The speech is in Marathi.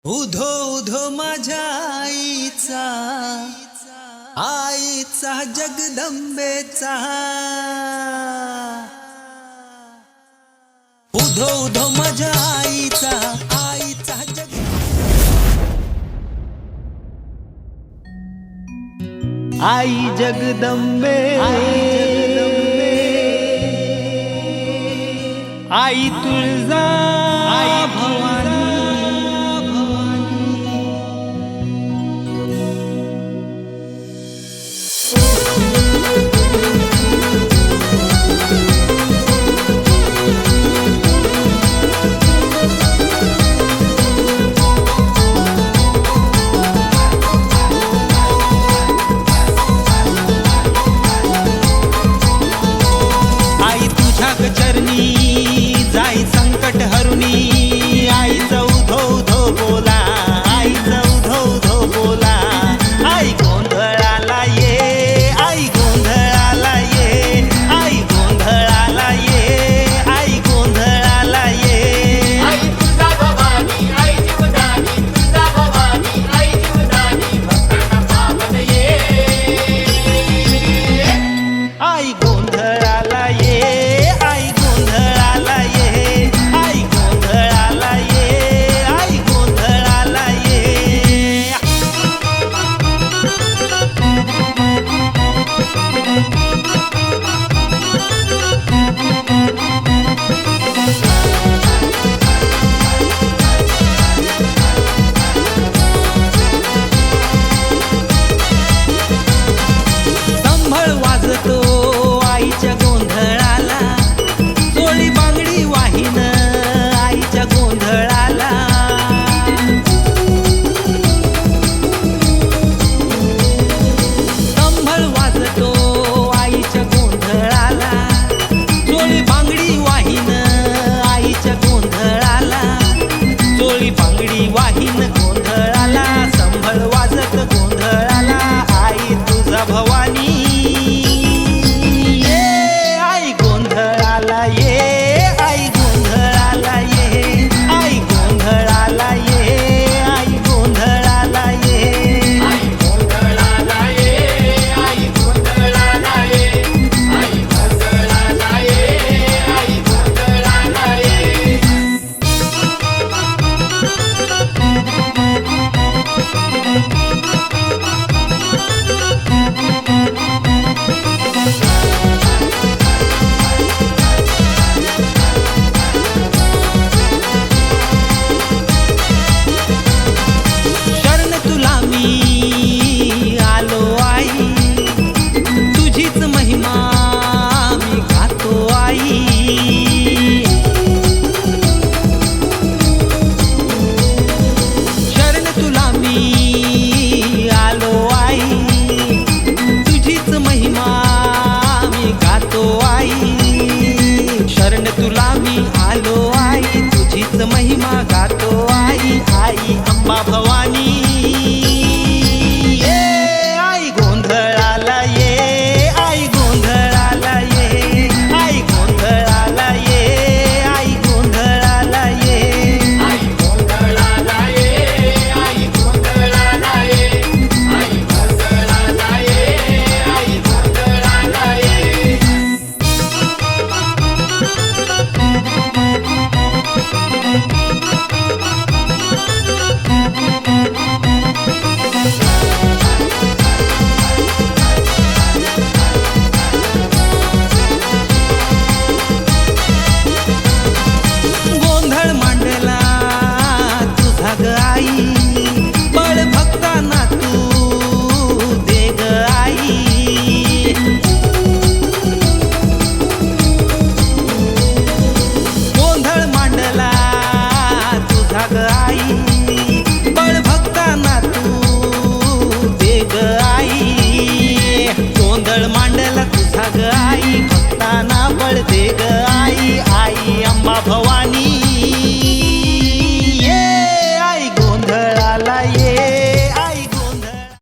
उधो उधो माझ्या आईचा जगदंबेचा उधो उधो माझ्या आईचा आई जगदंबे आई तुळजा आई भवानी चरणी जाई संकट हरुनी आईचा उधो उधो बोला आईचा उधो उधो बोला आई गोंधळाला ये आई गोंधळाला ये आई गोंधळाला ये आई गोंधळाला ये आई तुझा भवानी आई जीवदानी तुझा भवानी आई जीवदानी भक्तांना पावन ये आई गोंधळाला ये महिमा गातो आई आई अंबा भवानी ये आई गोंधळाला ये आई गोंधळाला ये आई गोंधळाला ये आई गोंधळाला ये आई गोंधळाला ये आई गोंधळाला ये आई गोंधळाला ये आई गोंधळाला ये गोंधळ मांडला तुझा ग आई बळ भक्तांना तू दे ग आई गोंधळ मांडला तुझा ग आई बळ भक्तांना तू दे ग आई गोंधळ मांडला तुझा ग आई भक्तांना बळ दे ग आई आई अंबा भवानी